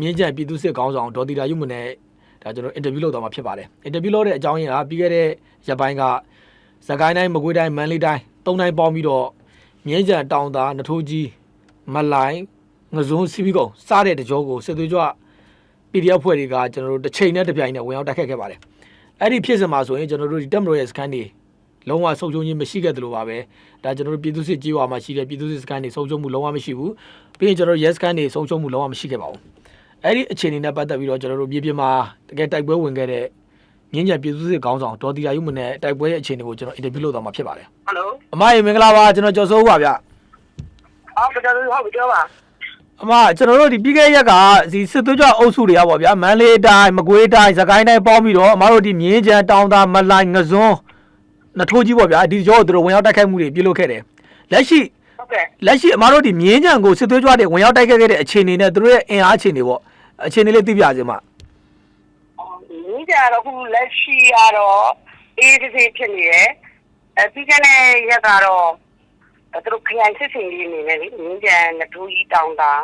မြင်းကြံပြည်သူစစ်ခေါင်းဆောင်ဒေါ်တီတာယုမနဲ့ဒါကျွန်တော်အင်တာဗျူးလုပ်သွားမှာဖြစ်ပါတယ်အင်တာဗျူးလုပ်တဲ့အကြောင်းရင်းကပြီးခဲ့တဲ့ရက်ပိုင်းကစကိုင်းတိုင်းမကွေးတိုင်းမန္တလေးတိုင်း၃တိုင်းပေါင်းပြီးတော့မြင်းကြံတောင်သားနထိုးကြီးမလိုင်းငစုံစီပီကုံစားတဲ့တကြောကိုစစ်သွေးကြွ PDF ဖွဲ့တွေကကျွန်တော်တို့တစ်ချိန်နဲ့တစ်ပြိုင်နဲ့ဝင်ရောက်တိုက်ခတ်ခဲ့ပါတယ်အဲ့ဒီဖြစ်စဉ်မှာဆိုရင်ကျွန်တော်တို့ဒီတက်မတော်ရဲ့စကန်တွေလုံးဝဆုံးရှုံးခြင်းမရှိခဲ့တယ်လို့ပါပဲဒါကျွန်တော်တို့ပြည်သူစစ်ကြေးဝါမှာရှိတဲ့ပြည်သူစစ်စကန်တွေဆုံးရှုံးမှုလုံးဝမရှိဘူးပြီးရင်ကျွန်တော်တို့ yes စကန်တွေဆုံးရှုံးမှုလုံးဝမရှိခဲ့ပါဘူးအဲ့ဒီအခြေအနေနဲ့ပတ်သက်ပြီးတော့ကျွန်တော်တို့မြေပြင်မှာတကယ်တိုက်ပွဲဝင်ခဲ့တဲ့မြင်းကြံပြည်သူစစ်ခေါင်းဆောင်ဒေါ်တီယာယုမနဲ့တိုက်ပွဲရဲ့အခြေအနေကိုကျွန်တော်အင်တာဗျူးလုပ်သွားမှာဖြစ်ပါတယ်ဟယ်လိုအမရေမင်္ဂလာပါကျွန်တော်ကျော်စိုးဦးပါဗျဟုတ်ကဲ့ဟုတ်ကဲ့ပါအမကျွန်တော်တို့ဒီပြီးခဲ့ရက်ကဒီစစ်သွေးကြွအုပ်စုတွေကပေါ့ဗျာမန္တလေးတိုင်းမကွေးတိုင်းစကိုင်းတိုင်းပေါင်းပြီးတော့အမတို့ဒီမြင်းကြံတောင်သားမလိုင်းငစွန်းနထိုးကြီးပေါ့ဗျာဒီကြောတို့ဝင်ရောက်တိုက်ခိုက်မှုတွေပြုလုပ်ခဲ့တယ်လက်ရှိအမတို့ဒီမြင်းကြံကိုစစ်သွေးကြွတွေဝင်ရောက်တိုက်ခိုက်ခဲ့တဲ့အခြေအနေနဲ့တို့ရဲ့အင်အားအခြေအနေပေါ့အခြေအနေလေးသိပြစေမှာမြင်းကြံတော့ခုလက်ရှိကတော့အေးသေးဖြစ်နေတယ်ပြီးခဲ့တဲ့ရက်ကတော့သူတို့ခရိုင်စစ်စင်လေးနေတယ်လေမြင်းကြံနထိုးကြီးတောင်သာ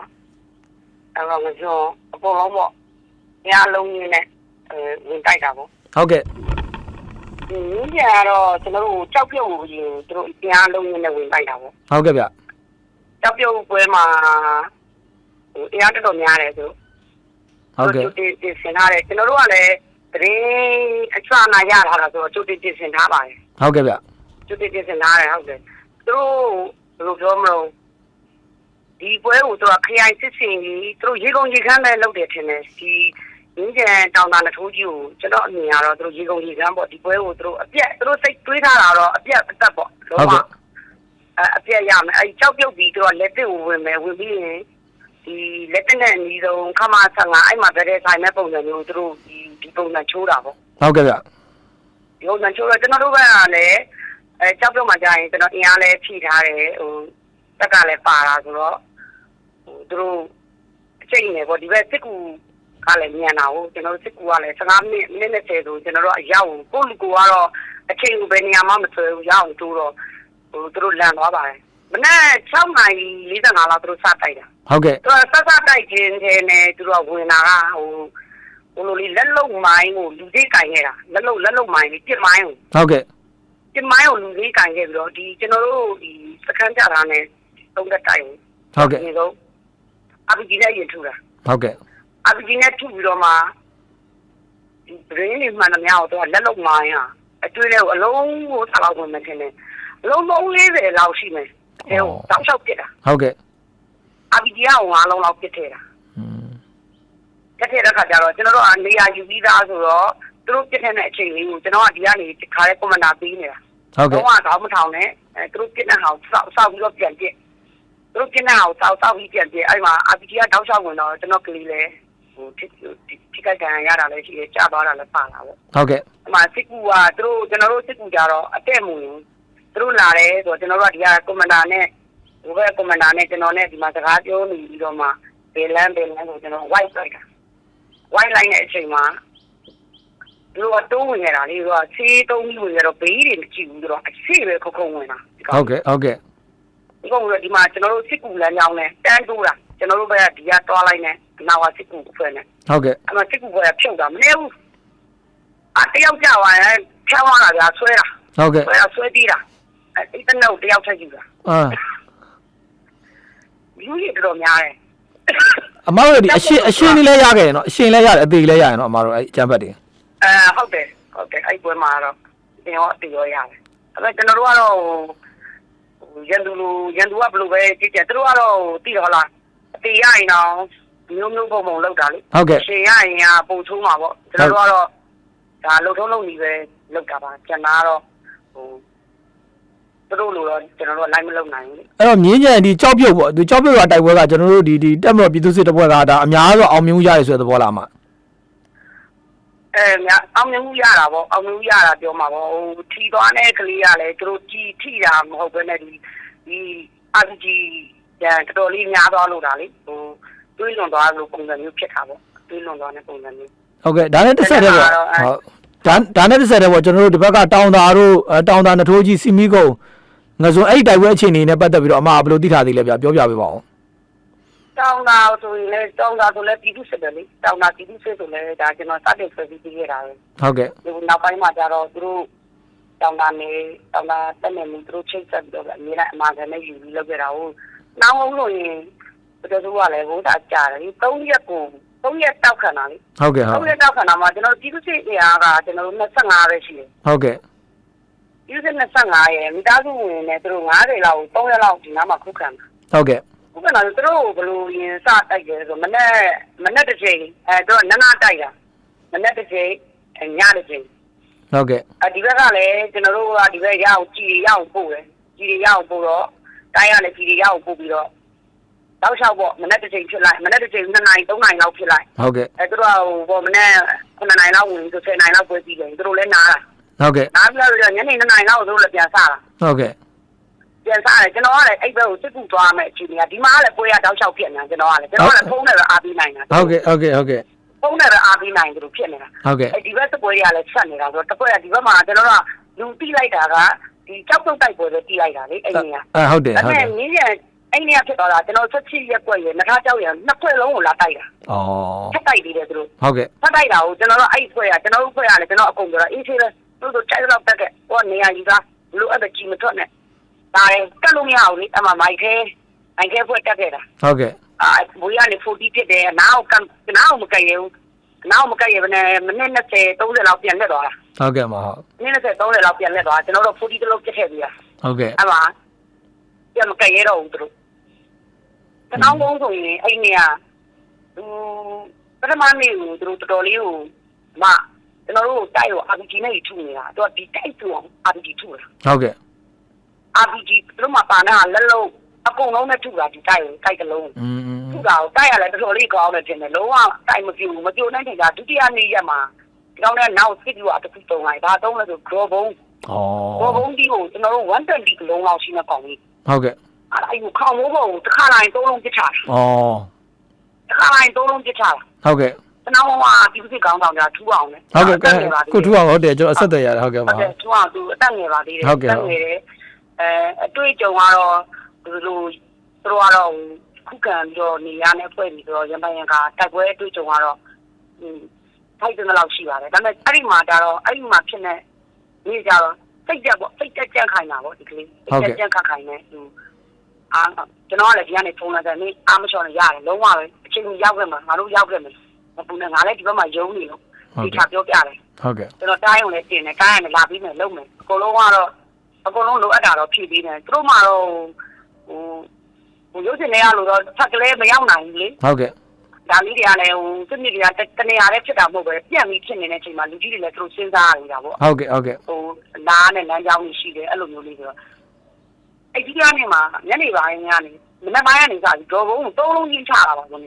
းအဲ့တော့ငစွန်းအပေါ်လုံးပေါ့ညလုံးရင်းနဲ့ဝင်တိုက်တာပေါ့ဟုတ်ကဲ့မြင်းကြံကတော့ကျွန်တော်တို့ကြောက်ပြုတ်ကိုရင်သူတို့ညလုံးရင်းနဲ့ဝင်တိုက်တာပေါ့ဟုတ်ကဲ့ဗျကြောက်ပြုတ်ပွဲမှာအရာတော်များတယ်သူဟုတ်ကဲ့တင်ဆင်ထားတယ်ကျွန်တော်တို့ကလည်းတရင်အချာနာရထားတာဆိုတော့ကျုပ်တင်ဆင်ထားပါတယ်ဟုတ်ကဲ့ဗျကျုပ်တင်ဆင်ထားတယ်ဟုတ်တယ်သူတို့ဘယ်လိုပြောမလို့ဒီပွဲကိုသူကခရိုင်စစ်စင်ကြီးသူတို့ရေကုန်ရေခမ်းလည်းလုပ်တယ်ထင်တယ်ဒီမြင်းကြံတောင်တာနထိုးကြီးကိုကျွန်တော်အမြင်ကတော့သူတို့ရေကုန်ရေခမ်းပေါ့ဒီပွဲကိုသူတို့အပြက်သူတို့စိတ်တွေးထားတာတော့အပြက်အသက်ပေါ့ဟုတ်ကဲ့အပြက်ရမယ်အဲကြောက်ပြုတ်ပြီးသူကလက်တစ်ကိုဝင်မယ်ဝင်ပြီးရင်ဒီလက်တစ်နဲ့အနီးဆုံးခမ15အဲ့မှာဗတဲ့ဆိုင်မဲ့ပုံစံမျိုးသူတို့ဒီပုံစံချိုးတာပေါ့ဟုတ်ကဲ့ဗျဒီပုံစံချိုးတော့ကျွန်တော်တို့ကလည်းကြောက်ပြုတ်မှကြာရင်ကျွန်တော်အင်အားလည်းဖြည့်ထားတယ်ဟိုတက်ကလည်းပါတာဆိုတော့သူတို့အချိန်နေပေါ့ဒီဘက်စစ်ကူကလည်းမြန်တာကိုကျွန်တော်တို့စစ်ကူကလည်း15မိနစ်20ဆိုကျွန်တော်တို့အရောက်ကိုလူကိုကတော့အချိန်ကိုဘယ်နေရာမှမဆွဲဘူးရအောင်တိုးတော့ဟိုသူတို့လန်သွားပါတယ်မနေ့6:45လောက်သူတို့စတိုက်တာဟုတ်ကဲ့သူကစတိုက်ခြင်းနဲ့သူတို့ကဝင်လာတာဟိုလိုလေးလက်လုံမိုင်းကိုလူသေးကင်ခဲ့တာလက်လုံမိုင်းလေးပြစ်မိုင်းကိုဟုတ်ကဲ့ပြစ်မိုင်းကိုလူသေးကင်ခဲ့ပြီးတော့ဒီကျွန်တော်တို့ဒီစခန်းကြတာနဲ့သုံးသက်တိုင်ဟုတ်ကဲ့ဒီတော့အပီကြီးနဲ့ရင်ထူတာဟုတ်ကဲ့အပီကြီးနဲ့ထူပြီးတော့မှဒီဘရင်းလေးမှန်သမျှကိုသူကလက်လုံမိုင်းဟာအတွင်းထဲကိုအလုံးကိုထားလောက်ဝင်မှထင်တယ်အလုံး40လောက်ရှိမယ်အဲဟိုတောက်လျှောက်ပြစ်တာဟုတ်ကဲ့အပီကြီးက5လုံးလောက်ပြစ်ထဲတာပြစ်ထဲတဲ့ခါကျတော့ကျွန်တော်တို့ကနေရာယူပြီးသားဆိုတော့သူတို့ပြစ်ထဲတဲ့အချိန်လေးကိုကျွန်တော်ကဒီကနေခါရဲကွန်မန်ဒါပေးနေတာဟုတ်ကဲ့တော့တော့မထောင်နဲ့သူတို့ပြစ်တဲ့ဟာကိုစောက်ပြီးတော့ပြန်ပြစ်သူတို့ပြစ်တဲ့ဟာကိုစောက်ပြီးပြန်ပြစ်အဲ့မှာအပီကြီးကတောက်လျှောက်ဝင်တော့ကျွန်တော်ကလေးလေးဟိုထိခိုက်ခံရတာလည်းရှိတယ်ကြာသွားတာလည်းပါလာပေါ့ဟုတ်ကဲ့အမှစစ်ကူကသူတို့ကျွန်တော်တို့စစ်ကူကြတော့အတက်မူရင်သူတို့လာတယ်ဆိုတော့ကျွန်တော်တို့ကဒီကကွန်မန်ဒါနဲ့ဟိုဘက်ကွန်မန်ဒါနဲ့ကျွန်တော်နဲ့ဒီမှာစကားပြောနေပြီးတော့မှဘယ်လန်းဆိုကျွန်တော် white လိုက်တာ white line နဲ့အချိန်မှာသူတို့ကတိုးဝင်ရတာလေသူကဆေးတုံးပြီးဝင်ရတော့ဘေးတွေမကြည့်ဘူးသူတော့အရှိပဲခုံဝင်တာဟုတ်ကဲ့ဟုတ်ကဲ့ဒီကောင်ကဒီမှာကျွန်တော်တို့စစ်ကူလမ်းကြောင်းနဲ့တန်းတိုးတာကျွန်တော်တို့ဘက်ကဒီကတွားလိုက်နဲ့နောက်ကစစ်ကူဖွဲ့နဲ့ဟုတ်ကဲ့အဲ့မှာစစ်ကူဖွဲ့ဖြုတ်တာမနေဘူးတယောက်ကြသွားရင်ဖြောင်းလာတာဆွဲတာဟုတ်ကဲ့ဆွဲတီးတာအဲ့တနောက်တယောက်ထက်ယူတာလူကြီးတော်များတယ်အမတို့ဒီအရှင်းလေးလဲရခဲ့တယ်နော်အရှင်းလဲရတယ်အသေးလဲရရင်နော်အမတို့အဲ့အကြမ်းဖက်တွေဟုတ်တယ်အဲ့ပွဲမှာတော့သင်ရောအသေးရောရတယ်အဲ့ကျွန်တော်တို့ကတော့ရန်သူကဘယ်လိုပဲကြည့်ကြသူတို့ကတော့သိတော့လားအသေးရရင်တော့မျိုးပုံလောက်တာလေဟုတ်ကဲ့ရှင်ရရင်ပုံချိုးမှာပေါ့ကျွန်တော်တို့ကတော့ဒါလှုပ်ထုံးလုပ်နေပဲလောက်တာပါကျန်တာတော့ဟိုသူတို့လိုတော့ကျွန်တော်တို့လိုက်မလုပ်နိုင်ဘူးလေအဲ့တော့မြင်းကြံဒီကြောက်ပြုတ်ပေါ့ဒီကြောက်ပြုတ်ကတိုက်ပွဲကကျွန်တော်တို့ဒီတက်မတော်ပြည်သူစစ်တပ်ဖွဲ့ကဒါအများဆုံးအောင်မြင်မှုရတယ်ဆိုတဲ့သဘောလားမှာအောင်မြင်မှုရတာပေါ့အောင်မြင်မှုရတာပြောမှာပေါ့ဟိုထီသွားတဲ့ကလေးကလည်းသူတို့ထိတာမဟုတ်ဘဲနဲ့ဒီ RPG တတော်လေးများသွားလို့တာလေဟိုတွေးလွန်သွားလို့ပုံစံမျိုးဖြစ်တာပေါ့တွေးလွန်သွားတဲ့ပုံစံမျိုးဟုတ်ကဲ့ဒါနဲ့တစ်ဆက်တည်းပေါ့ဟုတ်ဒါနဲ့တစ်ဆက်တည်းပေါ့ကျွန်တော်တို့ဒီဘက်ကတောင်တာနထိုးကြီးစီမီကုံငါဆိုအဲ့တိုက်ပွဲအခြေအနေနဲ့ပတ်သက်ပြီးတော့အမဘယ်လိုသိထားသေးလဲဗျပြောပြပေးပါဦး တောင်းတာဆိုရင်လည်းတောင်းတာဆိုလည်းပြည်သူစစ်တယ်လေတောင်းတာပြည်သူစစ်ဆိုလည်းဒါကျွန်တော်စတင်ဆွဲပြီးပြခဲ့တာပဲဟုတ်ကဲ့ဒီနောက်ပိုင်းမှာကျတော့သူတို့တောင်းတာတက်နေမှုသူတို့ချိတ်ဆက်ပြီးတော့အများအမှားကနေယူပြီးလုပ်ကြတာဟုတ်နောက်ဟုတ်လို့ရင်ဘယ်လိုဆိုရလဲဟိုဒါကြားတယ်3ရက်တောက်ခံတာလေဟုတ်ကဲ့3ရက်တောက်ခံတာမှာကျွန်တော်ပြည်သူစစ်အရာကကျွန်တော်25ပဲရှိတယ်ဟုတ်ကဲ့ပြည်သူစစ်25ရဲ့မိသားစုဝင်နဲ့သူတို့90လောက်3ရက်လောက်ဒီနားမှာခုခံတာဟုတ်ကဲ့ခုခံတာသူတို့ဘယ်လိုရင်စတိုက်တယ်ဆိုမနေ့တစ်ချိန်တော့နနာတိုက်တာမနေ့တစ်ချိန်ညတစ်ချိန်ဟုတ်ကဲ့ဒီဘက်ကလည်းကျွန်တော်တို့ကဒီဘက်ရအောင်ကြည်ရအောင်ပို့တယ်ကြည်ရအောင်ပို့တော့တိုင်းရလည်းကြည်ရအောင်ပို့ပြီးတော့တောက်လျှောက်ပေါ့မနေ့တစ်ချိန်ဖြစ်လိုက်မနေ့တစ်ချိန်2နိုင်3နိုင်လောက်ဖြစ်လိုက်ဟုတ်ကဲ့သူတို့ကဟိုမနေ့9နိုင်လောက်ဝင်ဆို10နိုင်လောက်ပွဲပြီးတယ်သူတို့လည်းနားတာဟုတ်ကဲ့နားပြီးတော့ညနေ2နိုင်လောက်သူတို့လည်းပြန်စားတာဟုတ်ကဲ့ပြန်စားတယ်ကျွန်တော်ကလည်းအဲ့ဘက်ကိုစစ်ကူသွားမယ်အချိန်ကြီးဒီမှာလည်းပွဲရတောက်လျှောက်ဖြစ်နေတာကျွန်တော်ကလည်းဖုန်းနဲ့ပဲအားပေးနိုင်တာဟုတ်ကဲ့ဖုန်းနဲ့ပဲအားပေးနိုင်သူတို့ဖြစ်နေတာဟုတ်ကဲ့ဒီဘက်စပွဲရလည်းဆက်နေတာဆိုတော့တစ်ပွဲကဒီဘက်မှာကျွန်တော်ကလူတိလိုက်တာကဒီကြောက်တုတ်တိုက်ပွဲပဲတိလိုက်တာလေအဲ့နေကဟုတ်တယ်အဲ့နည်းရအဲ့နေကဖြစ်သွားတာကျွန်တော်17ရက်ကွက်ရနှခါကြောက်ရနှစ်ခွက်လုံးကိုလာတိုက်တာထပ်တိုက်ပြီးတယ်သူတို့ဟုတ်ကဲ့ထပ်တိုက်တာကိုကျွန်တော်တို့အဲ့ဖွဲကကျွန်တော်တို့ဖွဲကလည်းကျွန်တော်အကုန်ပြောတာအေးသေးတယ်သူတို့တိုက်တော့တက်ကဟိုနေရာကြီးကလူအဲ့ဒါကြီးမထွက်နဲ့ဒါလည်းကတ်လို့မရဘူးလေအမှမိုက်ခဲဖွဲတက်ခဲ့တာဟုတ်ကဲ့ဘိုးရနေ40ဖြစ်တယ်နားကိုမကြရဘူးနားကိုမကြရဘဲနဲ့မိနစ်20 30လောက်ပြန်လက်သွားတာဟုတ်ကဲ့မဟုတ်မိနစ်20 30လောက်ပြန်လက်သွားကျွန်တော်တို့40တလုံးပြတ်ခဲ့ပြီဟုတ်ကဲ့အဲ့မှာပြန်မကြရတော့ဘူးသူတို့တနောင်းကုန်းဆိုရင်အဲ့နေကပထမနေ့ကိုသူတို့တော်တော်လေးကိုကျွန်တော်တို့တိုက်ကို RPG နဲ့ထုနေတာသူကဒီတိုက်သူအောင် RPG ထုတာဟုတ်ကဲ့ RPG သူတို့မှာပါနေတာလက်လုံးအကုန်လုံးနဲ့ထုတာဒီတိုက်တစ်လုံးထုတာကိုတိုက်ရလဲတော်တော်လေးကောင်းတယ်ထင်တယ်လုံးဝတိုက်မပြူနိုင်တယ်ဒုတိယနေ့ရက်မှာဒီကောင်နဲ့နောက်စစ်ပြီးတော့တစ်ခုတုံးလိုက်ဒါတုံးလဲဆိုဂရောဘုံဒီကိုကျွန်တော်တို့120ကလုံးလောက်ရှိနေပေါင်ကြီးဟုတ်ကဲ့အဲ့ကိုခေါင်းမိုးပေါ်ကိုတစ်ခါတိုင်း3လုံးပစ်ချတာတစ်ခါတိုင်း3လုံးပစ်ချတာဟုတ်ကဲ့ကျွန်တော်ကဒီစစ်ကောင်းတောင်ကြထူအောင်လေဟုတ်ကဲ့ကိုထူအောင်ဟုတ်တယ်ကျွန်တော်အဆက်တရဟုတ်ကဲ့ပါဟုတ်ထူအောင်သူအတက်ငယ်ပါသေးတယ်တက်ငယ်တယ်အတွေ့အကြုံကတော့ဒီလိုသူတို့ကတော့ခုခံပြီးတော့နေရနဲ့ဖွဲ့ပြီးတော့ရမယံကတိုက်ပွဲအတွေ့အကြုံကတော့ထိုက်တဲ့လောက်ရှိပါတယ်ဒါပေမဲ့အဲ့ဒီမှာဖြစ်နေနေကြတော့စိတ်ကြကြန့်ခိုင်းတာပေါ့ဒီကလေးစိတ်ကြန့်ခိုင်းနေသူကျွန်တော်ကလည်းဒီကနေဖုန်းလိုက်တယ်နေအားမလျှော်နဲ့ရတယ်လုံးဝပဲအချိန်ရောက်ခဲ့မှာငါတို့ရောက်ခဲ့မယ်မပူနဲ့ငါလည်းဒီဘက်မှာယုံနေလို့ဒီချပြောပြတယ်ဟုတ်ကဲ့ကျွန်တော်တိုင်းုံနဲ့တင်တယ်တိုင်းရနဲ့လာပြီးမယ်လုပ်မယ်အကုန်လုံးလိုအပ်တာတော့ဖြည့်ပေးတယ်သူတို့မှတော့ဟိုရုပ်ရှင်တွေရလို့တော့ဖက်ကလေးမရောက်နိုင်ဘူးလေဟုတ်ကဲ့ဒါလေးတွေကလည်းစစ်မြစ်တွေကတနေရာလေးဖြစ်တာမဟုတ်ပဲပြန့်ပြီးဖြစ်နေတဲ့အချိန်မှာလူကြီးတွေလည်းသူတို့စဉ်းစားနေတာပေါ့ဟုတ်ကဲ့နားနဲ့လမ်းကြောင်းကြီးရှိတယ်အဲ့လိုမျိုးလေးဆိုတော့အဲ့ဒီကနေမှညနေပိုင်းကနေမနေ့ပိုင်းကနေစပြီးဒေါ်ဘုံ3လုံးကြီးချတာပါကွန်း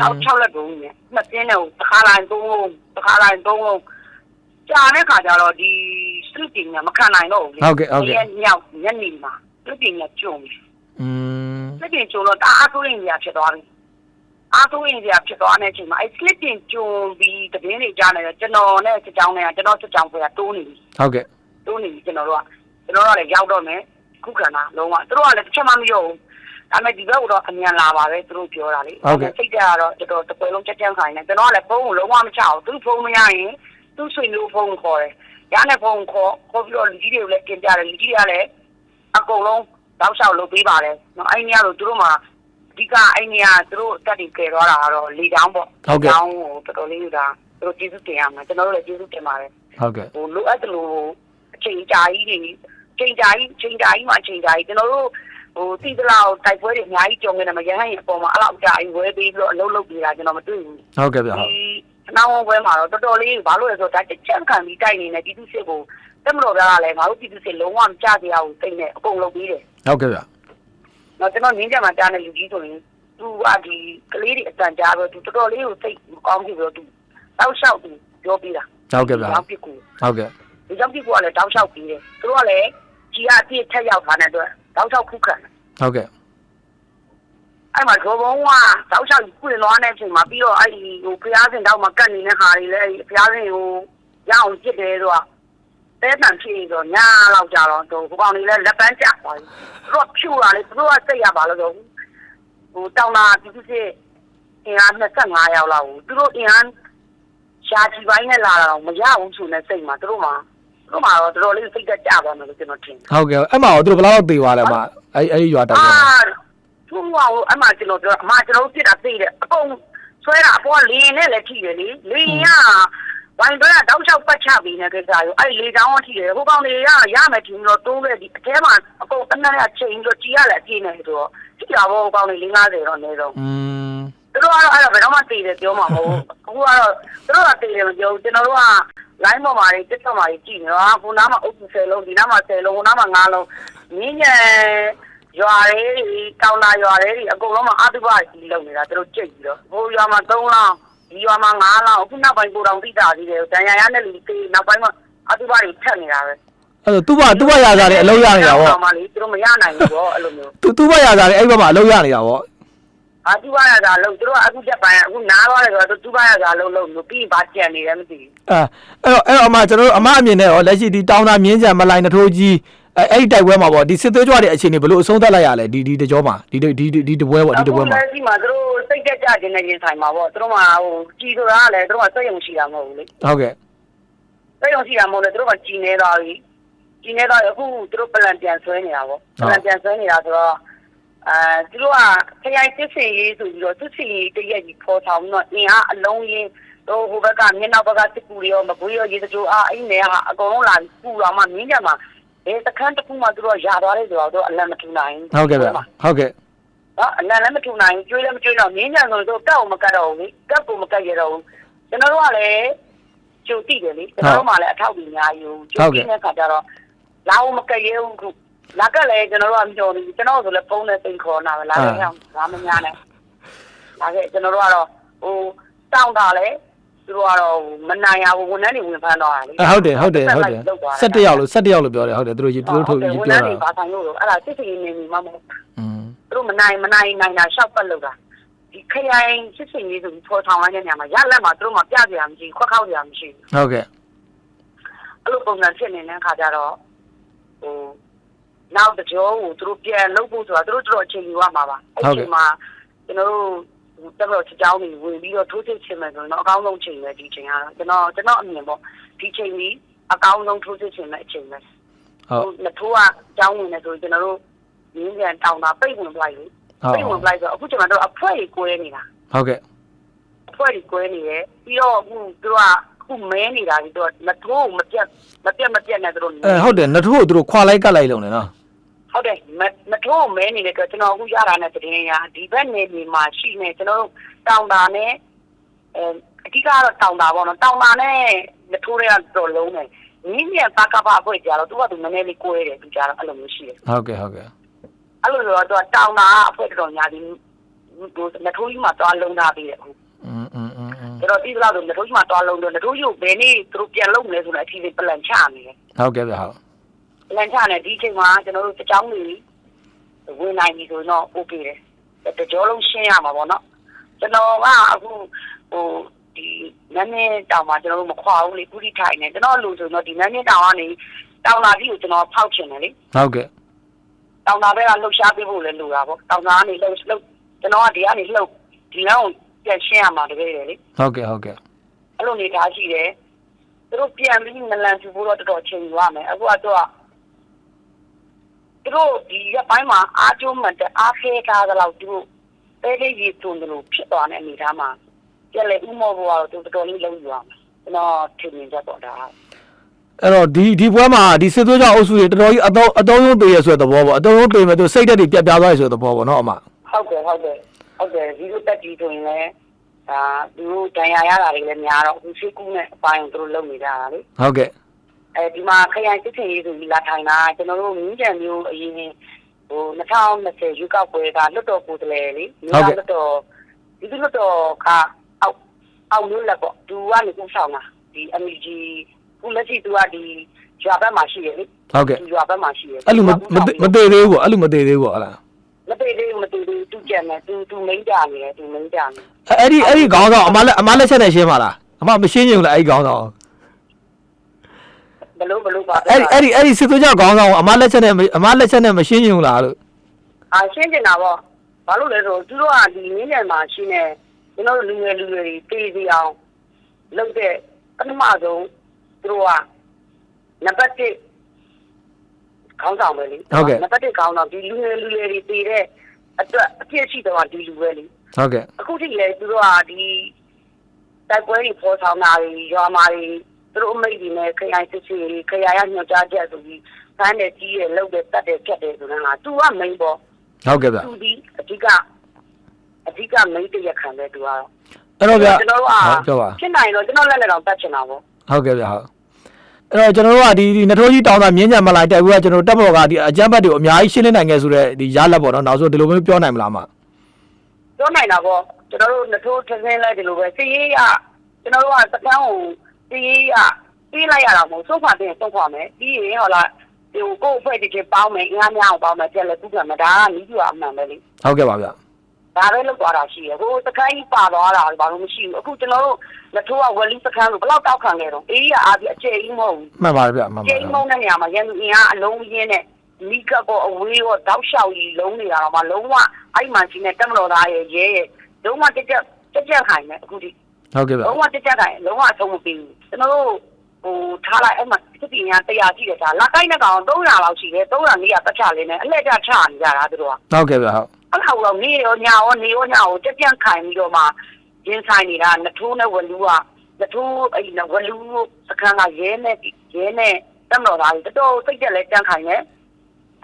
6လက်ဘုံနဲ့နှစ်ပြင်းနဲ့တစ်ခါတိုင်း3လုံးကြာတဲ့ခါကျတော့ဒီစလစ်တင်ကမခံနိုင်တော့ဘူးဟုတ်ကဲ့ညောက်ညနေမှာစလစ်တင်ကကျုံပြီစလစ်တင်ကျုံတော့အားဆိုးရင်ကြီးဖြစ်သွားပြီအားဆိုးရင်ကြီးဖြစ်သွားတဲ့အချိန်မှာအဲ့စလစ်တင်ကျုံပြီးတပင်းတွေကြားနေတယ်ကျွန်တော်နဲ့စစ်ကြောင်းနဲ့ကျွန်တော်စစ်ကြောင်းဆိုတာတိုးနေပြီဟုတ်ကဲ့တိုးနေပြီကျွန်တော်တို့လည်းရောက်တော့မယ်ခုခံတာလုံးဝသူတို့ကလည်းတစ်ချက်မှမရောဘူးဒါပေမဲ့ဒီဘက်ကတော့အမြန်လာပါပဲသူတို့ပြောတာလေစိတ်ကတော့တော်တော်တပွဲလုံးကြက်ကြမ်းခိုင်းနေကျွန်တော်ကလည်းဖုန်းကိုလုံးဝမချအောင်သူဖုန်းမရရင်သူ့ဆွေမျိုးဖုန်းခေါ်တယ်ရတဲ့ဖုန်းခေါ်ပြီးတော့လူကြီးတွေကိုလည်းတင်ပြတယ်လူကြီးတွေကလည်းအကုန်လုံးတောက်လျှောက်လုပ်ပေးပါတယ်နော်အဲ့နေရာတော့သူတို့မှာအဓိကအဲ့နေရာသူတို့တက်ပြီးကြဲသွားတာကတော့လေချောင်းပေါ့ဟုတ်ကဲ့ချောင်းကိုတော်တော်လေးကသူတို့ကျေးဇူးတင်ရမှာကျွန်တော်တို့လည်းကျေးဇူးတင်ပါတယ်ဟုတ်ကဲ့ဟိုလိုအပ်တယ်လို့အချိန်ကြာကြီးချိန်ကြာကြီးကျွန်တော်တို့တိတလောက်တိုက်ပွဲတွေအများကြီးကြုံနေတယ်မရဟန်းရင်အပေါ်မှာအဲ့လောက်ကြာကြီးဝဲပြီးပြီးတော့အလုံးလုံးပြီးတာကျွန်တော်မတွေ့ဘူးဟုတ်ကဲ့ဗျာဒီနောက်ဝဲမှာတော့တော်တော်လေးဘာလို့လဲဆိုတော့ဒါကြက်ခံပြီးတိုက်နေတယ်ပြည်သူစစ်ကိုတက်မလို့ပြတာလဲငါတို့ပြည်သူစစ်လုံးဝမကြကြရဘူးတိတ်နေအကုန်လုံးပြီးတယ်ဟုတ်ကဲ့ဗျာတော့ကျွန်တော်ငင်းကြမှာကြားနေလူကြီးဆိုရင်သူကဒီကလေးတွေအတန်ကြားတော့သူတော်တော်လေးကိုစိတ်မကောင်းဘူးပြီးတော့သူတောက်လျှောက်သူပြောပြီးတာဟုတ်ကဲ့ဗျာတောက်ပြစ်ကိုဟုတ်ကဲ့ဒီကြောင့်ပြစ်ကိုကလည်းတောက်လျှောက်ပြီးတယ်သူတို့ကလည်းကြီးအပြည့်ထက်ရောက်ထားတဲ့အတွက်တောက်လျှောက်ခုခံဟုတ်ကဲ့အဲ့မှာဘောဘုံကတောက်လျှောက်ခုလွန်တဲ့အချိန်မှာပြီးတော့အဲ့ဟိုဖျားစင်တောက်မှာကတ်နေတဲ့ဟာတွေလည်းဖျားစင်ကိုရအောင်ကြည့်တယ်ဆိုတော့တဲတန်ဖြစ်နေတော့ညာလောက်ကြတော့ဟိုကောင်တွေလည်းလက်ပန်းကျသွားပြီသူတို့ဖြူတာလေသူတို့ကစိတ်ရပါလို့ဆို တောင်းတာဒီစစ်အင်အား25ယောက်လောက်သူတို့အင်အားရှားချီပိုင်းနဲ့လာတော့မရဘူးဆိုနေစိတ်မှာသူတို့မှာတော့တော်တော်လေးစိတ်တက်ကြပါမယ်လို့ကျွန်တော်ထင်တယ်ဟုတ်ကဲ့အဲ့မှာသူတို့ဘယ်လောက်သေးသွားလဲအမအဲ့ရွာတောက်သူ့မှာအမှကျွန်တော်ပြောအမှကျွန်တော်ပြစ်တာသိတယ်အကုန်ဆွဲတာအပေါ်လင်းနဲ့လည်းထိတယ်လေလင်းကဝိုင်းတော့တောက်လျှောက်ပတ်ချပြီးနေကြရောအဲ့လေတောင်းထိတယ်ဟိုကောင်တွေရမယ်ထင်တော့တိုးတဲ့ဒီအထဲမှာအကုန်တနက်ရချိန်တော့ကြီးရလည်းအပြည့်နေဆိုတော့ကြည့်ရဘောဟိုကောင်တွေ50တော့နေတော့သူတို့ကတော့အဲ့တော့ဘယ်တော့မှတည်တယ်ပြောမှာမဟုတ်အခုကတော့သူတို့ကတည်တယ်မပြောဘူးကျွန်တော်တို့ကလိုင်းပေါ်မှာတက်တော့မှာကြည့်နေတာခုနားမှာအုပ်စု10လုံးဒီနားမှာ10လုံးဟိုနားမှာ9လုံးမြင်းညံရွာတွေတောင်လာရွာတွေအကုန်လုံးမှာအတုပကြီးလုံနေတာသူတို့ကြိတ်ပြီးတော့ဟိုရွာမှာ3လောင်းဒီရွာမှာ9လောင်းအခုနောက်ပိုင်းကိုတောင်သိတာသေးတယ်တန်ရရနဲ့လူသေးနောက်ပိုင်းမှာအတုပတွေထက်နေတာပဲအဲ့တော့သူ့ဘရစားတယ်အလုံးရနေတာဗောမှလေသူတို့မရနိုင်ဘူးဗောအဲ့လိုမျိုးသူ့ဘရစားတယ်အဲ့ဘက်မှာအလုံးရနေတာဗောအတူပါရတာလို့သူတို့အခုချက်ပိုင်းအခုနားသွားတယ်ဆိုတော့သူပါရတာလို့ပြီးဘာကြံနေတယ်မသိဘူးအဲ့တော့အမကျွန်တော်တို့အမအမြင်နဲ့ရောလက်ရှိဒီတောင်းတာမြင်းကြံမလိုင်းနှထိုးကြီးအဲ့ဒီတိုက်ပွဲမှာပေါ့ဒီစစ်သွေးကြွတဲ့အခြေအနေဘယ်လိုအဆုံးသတ်လိုက်ရလဲဒီတကြောမှာဒီတပွဲပေါ့ဒီတပွဲမှာအခုလက်ရှိမှာသူတို့စိတ်ကြကြနေရင်ဆိုင်မှာပေါ့သူတို့မှာကြီးဆိုတာကလည်းသူတို့ကစိတ်ယုံရှိတာမဟုတ်ဘူးလေဟုတ်ကဲ့စိတ်ယုံရှိတာမဟုတ်လေသူတို့ကကြီးနေသွားပြီကြီးနေတော့အခုသူတို့ပလန်ပြန်ဆွဲနေတာပေါ့ပလန်ပြန်ဆွဲနေတာဆိုတော့သူတို့ကခရိုင်စစ်စင်ရေးဆိုပြီးတော့စစ်စင်ရေးတရက်ကြီးပေါ်ဆောင်ပြီးတော့အင်အားအလုံးရင်းတော့ဟိုဘက်ကမျက်နှာဘက်ကစစ်ကူတွေရောမကွေးရောရေစကြိုအဲ့နေကအကုန်လုံးလာပူတော့မှမြင်းကြမှာတခန်းတစ်ခုမှသူတို့ရသွားတယ်ဆိုတော့အလံမထူနိုင်ဟုတ်ကဲ့ဗျဟုတ်ကဲ့အလံလည်းမထူနိုင်ကျွေးလည်းမကျွေးတော့မြင်းကြဆိုတော့ကောက်မကတ်တော့ဘူးလေကတ်ကိုမကတ်ရတော့ဘူးကျွန်တော်တို့ကလည်းကြိုတိတယ်လေကျွန်တော်တို့မှလည်းအထောက်အများကြီးကြိုတိတဲ့ခါကျတော့လာအောင်မကတ်ရဘူးခုလာကလည်းကျွန်တော်တို့ကပြောပြီးကျွန်တော်ဆိုလည်းဖုန်းနဲ့စိန်ခေါ်နေတာပဲလာခဲ့အောင်ငါမများနဲ့လာခဲ့ကျွန်တော်တို့ကတော့တောင်းတာလေသူတို့ကတော့မနိုင်ရဘူးဝန်ထမ်းတွေဝင်ဖမ်းတော့တာလေဟုတ်တယ်17ယောက်လို့ပြောတယ်ဟုတ်တယ်သူတို့ထုတ်ပြောတာဝန်ထမ်းတွေပါဆိုင်လို့အဲ့ဒါစစ်စီနေနေမှမဟုတ်သူတို့မနိုင်တာရှောက်ပတ်လို့တာဒီခရိုင်စစ်စီရေးဆိုပြီးပေါ်ဆောင်လိုက်တဲ့နေရာမှာရလက်မှာသူတို့မှပြပြရမရှိခွက်ခောက်ရမရှိဟုတ်ကဲ့အဲ့လိုပုံစံဖြစ်နေတဲ့အခါကျတော့နောက်တကြောကိုသူတို့ပြန်လုပ်ဖို့ဆိုတာသူတို့တော်အချိန်ယူရမှာပါအဲ့ဒီမှာကျွန်တော်တို့တော်ချောင်းတွေဝင်ပြီးတော့ထိုးစစ်ချင်မယ်ဆိုတော့အကောင်းဆုံးချိန်ပဲဒီချိန်ကတော့ကျွန်တော်အမြင်ပေါ့ဒီချိန်ကြီးအကောင်းဆုံးထိုးစစ်ချင်တဲ့အချိန်ပဲဟုတ်မထိုးကအကြောင်းဝင်နေဆိုကျွန်တော်တို့ရင်းပြန်တောင်းတာပိတ်ဝင်ပလိုက်လို့ပိတ်ဝင်ပလိုက်ဆိုအခုကျွန်တော်တို့အဖွဲကြီးကွဲနေတာဟုတ်ကဲ့အဖွဲကြီးကွဲနေတယ်ပြီးတော့အခုသူကခုမဲနေတာဒီတော့မထိုးမပြတ်နဲ့သူတို့ဟုတ်တယ်နထိုးကိုသူတို့ခွာလိုက်ကတ်လိုက်လုံးနေနော်ဟုတ်တယ်မထိုးမဲနေတဲ့အတွက်ကျွန်တော်အခုရတာနဲ့တရင်ရဒီဘက်နေနေမှာရှိနေကျွန်တော်တို့တောင်တာနဲ့အဓိကတော့တောင်တာပေါ့နော်တောင်တာနဲ့မထိုးတဲ့ကတော့လုံးနေနင်းမြန်ပါကပါအဖွဲ့ကြတော့သူကသူနည်းနည်းလေးကိုယ်ရတယ်သူကြတော့အဲ့လိုမျိုးရှိတယ်ဟုတ်ကဲ့အဲ့လိုဆိုတော့သူကတောင်တာအဖွဲ့တော်ညာဒီမထိုးကြီးမှာသွားလုံးထားပြီးတယ်အခုကျွန်တော်ဒီလောက်တော့မထိုးကြီးမှာသွားလုံးတော့မထိုးကြီးကိုဘယ်နေ့သူတို့ပြန်လုံးမလဲဆိုတော့အထီးလေးပလန်ချနေတယ်ဟုတ်ကဲ့ဗျဟုတ်လန်ချနဲ့ဒီချိန်မှာကျွန်တော်တို့စကြောင်းတွေဝင်နိုင်ပြီဆိုတော့ okay တယ်တကြောလုံးရှင်းရမှာပေါ့နော်ကျွန်တော်ကအခုဒီနန်းနေတောင်မှာကျွန်တော်တို့မခွာဘူးလေကုတိထိုင်နေကျွန်တော်လူဆိုတော့ဒီနန်းနေတောင်ကနေတောင်လာကြီးကိုကျွန်တော်ဖောက်ချင်တယ်လေဟုတ်ကဲ့တောင်လာဘက်ကလှုပ်ရှားပေးဖို့လည်းလိုတာပေါ့တောင်လာကနေလှုပ်ကျွန်တော်ကဒီကနေလှုပ်ဒီလောက်ပြန်ရှင်းရမှာတကယ်လေဟုတ်ကဲ့အဲ့လိုနေသားရှိတယ်သူတို့ပြန်ပြီးနလန်ပြဖို့တော့တော်တော်ချိန်ယူရမယ်အခုကတော့သူတို့ဒီရပိုင်းမှာအားကျုံးမှတဲ့အားခဲထားသလောက်သူတို့တဲလေးကြီးတုံတယ်လို့ဖြစ်သွားတဲ့အနေထားမှာကျက်လေဥမောဘောတော့တော်တော်လေးလုံးယူရမယ်ကျွန်တော်ထင်မြင်ချက်ပေါ့ဒါအဲ့တော့ဒီပွဲမှာဒီစစ်သွေးကြောင့်အုပ်စုတွေတော်တော်ကြီးအတုံးရုံးသေးရဆိုတဲ့သဘောပေါ့အတုံးရုံးသေးမယ်သူစိတ်ဓာတ်တွေပြတ်ပြားသွားရဆိုတဲ့သဘောပေါ့နော်အမဟုတ်တယ်ဒီလိုတက်ကြီးဆိုရင်လည်းသူတို့တန်ရာရတာတွေလည်းများတော့အခုရှိကူးနဲ့အပိုင်းသူတို့လုပ်နေကြတာလေဟုတ်ကဲ့ဒီမှာခရိုင်စစ်စင်ရေးဆိုပြီးလာထိုင်တာကျွန်တော်တို့မြင်းကြံမျိုးအရင်2020ရွေးကောက်ပွဲကလွတ်တော်ကိုယ်တည်းလေမြို့လွတ်တော်ဒီလွတ်တော်ကအောက်မျိုးလက်ပေါ့သူကနေကိုဆောင်တာဒီ MEG ခုလက်ရှိသူကဒီရွာဘက်မှာရှိရလေဟုတ်ကဲ့ရွာဘက်မှာရှိရအဲ့လိုမသေးသေးဘူးပေါ့အဲ့လိုမသေးသေးဘူးပေါ့ဟုတ်လားမသေးသေးသူကြံနေသူမိန်းကြနေတယ်သူမိန်းကြနေအဲ့ဒီခေါင်းဆောင်အမလက်ချက်နဲ့ရှင်းပါလားအမမရှင်းချင်ဘူးလားအဲ့ဒီခေါင်းဆောင်ဘလို့ပါအဲ့ဒီစစ်သွေးကြောင့်ခေါင်းဆောင်အမလက်ချက်နဲ့မရှင်းချင်ဘူးလားလို့ရှင်းချင်တာပေါ့ ဘာလို့လဲဆိုသူတို့ကဒီနင်းနယ်မှာရှိနေကျွန်တော်တို့လူငယ်တွေတေးစီအောင်လုပ်တဲ့ပထမဆုံးသူတို့ကနံပါတ်1ခေါင်းဆောင်ပဲလေနံပါတ်1ခေါင်းဆောင်ဒီလူငယ်တွေတေးတဲ့အတွက်အပြည့်ရှိတော့ဒီလူပဲလေဟုတ်ကဲ့အခုထိလေသူတို့ကဒီတိုက်ပွဲတွေပေါ်ဆောင်တာတွေရွာမှာတွေသူတို့အမိတ်တွေနဲ့ခရိုင်စစ်စစ်ခရိုင်ရညွှန်ကြားချက်ဆိုပြီးဖမ်းတယ်ကြီးတယ်လှုပ်တယ်တတ်တယ်ဖြတ်တယ်ဆိုတော့သူကမိန်ပေါ့ဟုတ်ကဲ့ဗျသူဒီအဓိကမိန်တရခံပဲသူကတော့အဲ့တော့ဗျကျွန်တော်တို့ဖြစ်နိုင်တော့ကျွန်တော်လက်တော့တတ်ချင်တာပေါ့ဟုတ်ကဲ့ဗျဟုတ်အဲ့တော့ကျွန်တော်တို့ကဒီနထိုးကြီးတောင်းတာမြင်းကြံမလိုက်တိုက်ဘူးကကျွန်တော်တက်ဘော်ကဒီအကြမ်းဖက်တွေကိုအများကြီးရှင်းလင်းနိုင်ခဲ့ဆိုတဲ့ဒီရလက်ပေါ့နော်နောက်ဆိုဒီလိုမျိုးပြောနိုင်မလားမပြောနိုင်တာပေါ့ကျွန်တော်တို့နထိုးထင်းလိုက်ဒီလိုပဲစီရေးရကျွန်တော်တို့ကစကန်းကိုစီရေးရပြေးလိုက်ရတာမဟုတ်ဆုံးခွာတင်ဆုံးခွာမယ်ပြီးရင်ဟောလားဒီကိုအဖွဲ့တည်းပေါင်းမယ်အင်အားများအောင်ပေါင်းမယ်ပြက်လက်သူ့ကမဒါကနီးပြအမှန်ပဲလေဟုတ်ကဲ့ပါဗျဒါပဲလောက်သွားတာရှိရဟိုစကိုင်းပါသွားတာဘာလို့မရှိဘူးအခုကျွန်တော်တို့လက်ထိုးကဝက်လီစခန်းကိုဘယ်လောက်တောက်ခံခဲ့တော့အေးရအားပြအကျယ်ကြီးမဟုတ်ဘူးမှန်ပါတယ်ဗျမှန်ပါတယ်ကျယ်ကြီးမဟုတ်တဲ့နေရာမှာရန်သူအင်အားအလုံးကြီးနဲ့မိကပ်ပေါ်အဝေးရောတောက်လျှောက်ကြီးလုံးနေတာတော့မှလုံးဝအဲ့မှရှိနေတက်မတော်သားရဲ့ရဲရဲ့လုံးဝတက်ခိုင်နေအခုဒီဟုတ်ကဲ့ဗျလုံးဝတက်ခိုင်လုံးဝအဆုံးမပေးဘူးကျွန်တော်တို့ဟိုထားလိုက်အဲ့မှာစစ်ပညာ100ရှိတယ်ဒါလာကိုင်းတဲ့ကောင်300လောက်ရှိတယ်300 400တက်ချလေးနဲ့အလှည့်ကျချနေကြတာသူတို့ကဟုတ်ကဲ့ဗျဟုတ်အဲ့ဒါတော့နေရောညာရောနေရောညာကိုတက်ပြန်ခိုင်ပြီးတော့မှရင်းဆိုင်နေတာနထိုးနဲ့ဝလူကနထိုးအဲ့ဝလူစခန်းကရဲနဲ့တက်မတော်သားကြီးတော်စိတ်တက်လဲတန်းခိုင်နေ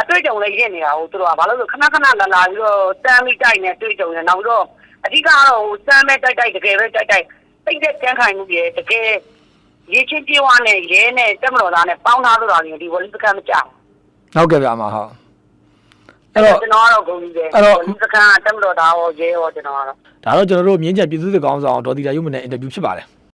အတွေ့အကြုံလည်းရင့်နေတာဟိုသူတို့ကဘာလို့လဲခဏလာပြီးတော့တန်းပြီးတိုက်နေအတွေ့အကြုံနေနောက်တော့အဓိကတော့စမ်းမဲ့တိုက်တကယ်ပဲတိုက်စိတ်တက်တန်းခိုင်မှုကြီးတကယ်ရေချင်းပြေဝါနဲ့ရဲနဲ့တက်မတော်သားနဲ့ပေါင်းထားတော့ဒီဝလူစခန်းမကြောက်ဟုတ်ကဲ့ဗျအမဟုတ်အဲ့တော့ကျွန်တော်ကတော့ဂုဏ်ကြီးတယ်အဲ့တော့ဒီစခန်းတက်မတော်သားရောရဲရောကျွန်တော်ကတော့ဒါတော့ကျွန်တော်တို့မြင်းကြံပြည်သူ့စစ်ကောင်ဆောင်ဒေါ်တီတာရုံမနဲ့အင်တာဗျူးဖြစ်ပါတယ်